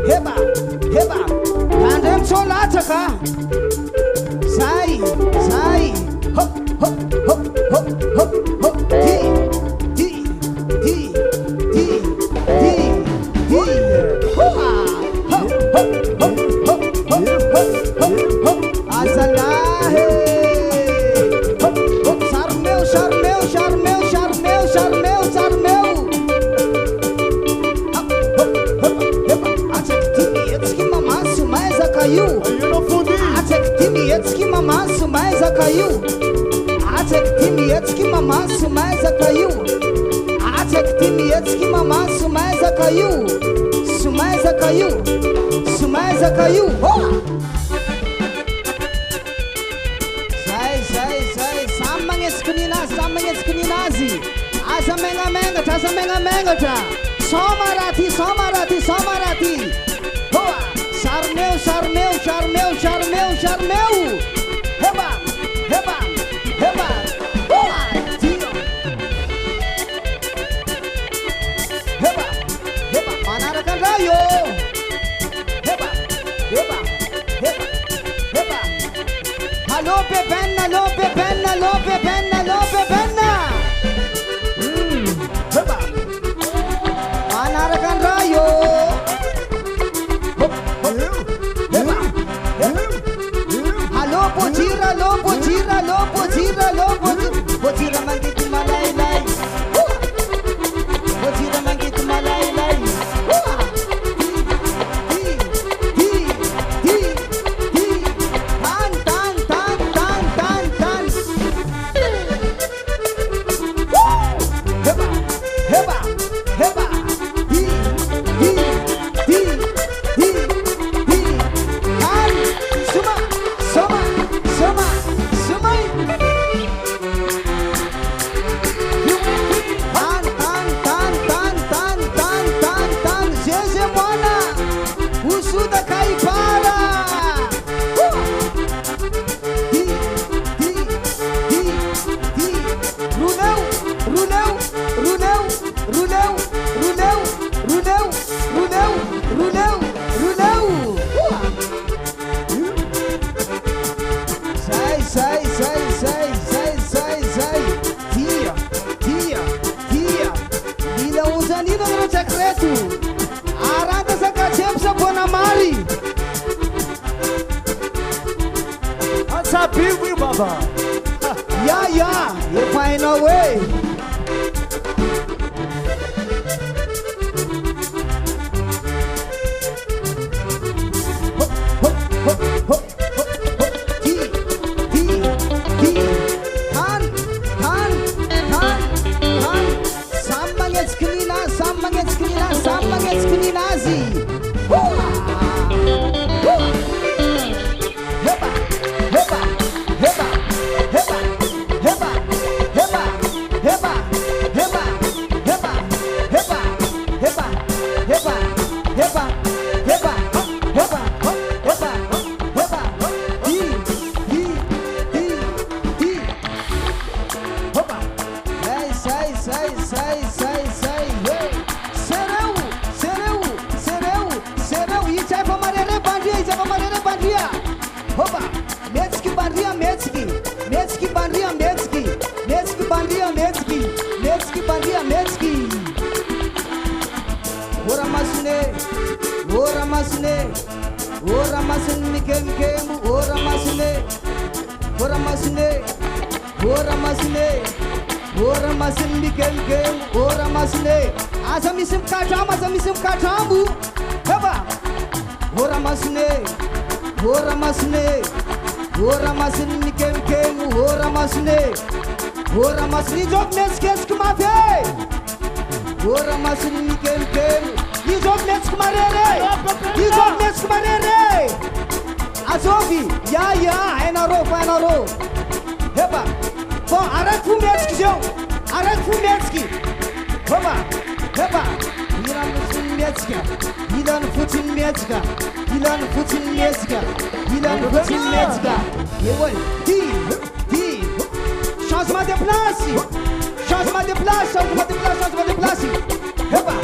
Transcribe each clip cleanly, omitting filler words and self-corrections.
heba, heba. Tandem solataka. Sai, sai. Hop, hop, hop, hop, hop, hop. Di, di, di, di, di, di. Hoa. Hop, hop, hop, hop, hop, hop, hop, hop. Azalahe. Hop, hop. Charmeu, charmeu, charmeu, charmeu, charmeu, charmeu. Hop, hop, hop, hop. Atek mamaço, mas a caiu. Atek mamaço, mas a caiu. Atek mamaço, mas a caiu. Atek mamaço, mas a caiu. Sumais a caiu. Sumais a caiu. Sai, sai, sai. Samanges kuninazi. Asa menga menga ta. Somarati, somarati, somarati. Hoa. Charmeu, charmeu, charmeu, charmeu, charmeu. Heba, heba, heba. Hoa. Tino. Heba, heba. Manarakan rayo. Heba, heba, heba, heba. Alô, bebenna, alô, bebenna, alô, bebenna, alô, bebenna. Heba. Manarakan rayo. Potira, lo, potira, lo, potira, lo, potira. Potira mangit malay lay. Potira mangit malay lay. Tan, tan, tan, tan, tan, tan. Heba, heba, heba. Tan, suma, suma. Sumai. Tan. Jejemona. Usuda caipara. Sai. Tia. Ila uzanino no secreto. Arada sa kachepsa bonamali. Sabiu, viu, baba? Yeah, you find a way. Hop. Samanges kuninazi. Heba, heba, heba, heba, heba, heba, heba, heba, heba, heba, heba, heba, heba, heba, heba, heba, heba, heba. Di. Heba. Sai. Sereu. Isso é pra marere bandia. Opa. Metski bandia. Ora masune. Mikem. Ora masune. Asa misim katambu. Heba. Ora masune. Mikem. Ora masune. Jog meskes kumate. Ora masune mikem. Jog meskumarere. Azovi. Ya. Enaro. Heba. Bom, arak fumetski. Heba. Ilan futin metska. Yewol. Di. Changement de place. Heba.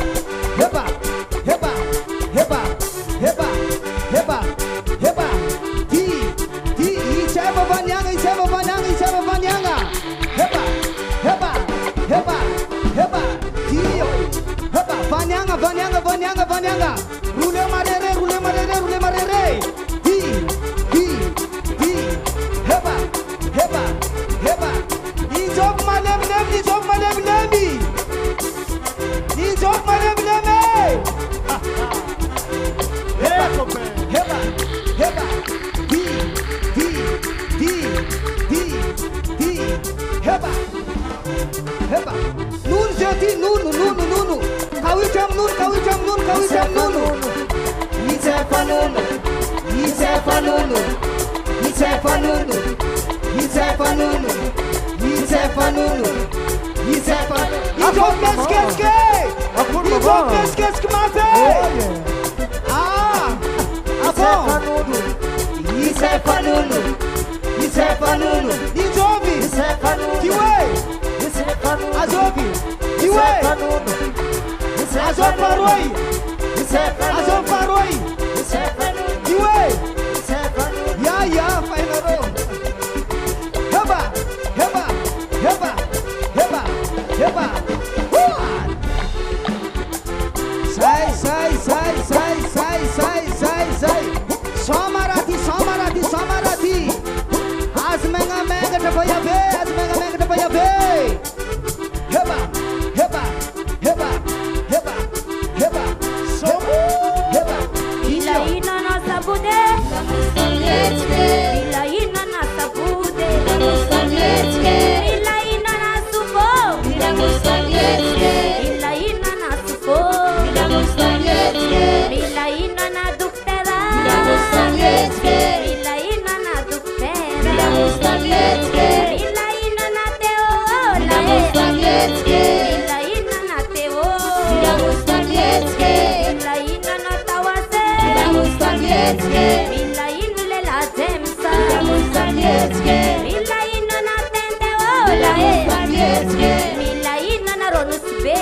fanunu, isso é fanunu, isso é fanunu, isso é fanunu, isso é fanunu. E do pesquece que mate. Ah, bom. Isso é fanunu, isso é fanunu. E jovem, isso é fanunu. Que ué, isso é fanunu. A jovem, que ué, isso é fanunu. A jovem parou aí, isso é fanunu. A jovem parou aí, isso é fanunu. Que ué, isso é fanunu. Ya, faz na rua. Reba, reba, reba, reba, reba. Sai, sai, sai, sai, sai, sai, sai, sai. Só Marathi, só Marathi, só Marathi. As mega mega de boia ver, as mega mega de boia ver. Reba, reba, reba, reba, reba. Só reba. Ilaina na sabude, ilaina na sabude, ilaina na supo, ilaina na supo, ilaina na duktera, ilaina na duktera, ilaina na teola, ilaina na teola, ilaina na tawase, ilaina le la zemsa, ilaina na tenteola, ilaina na ronusbe.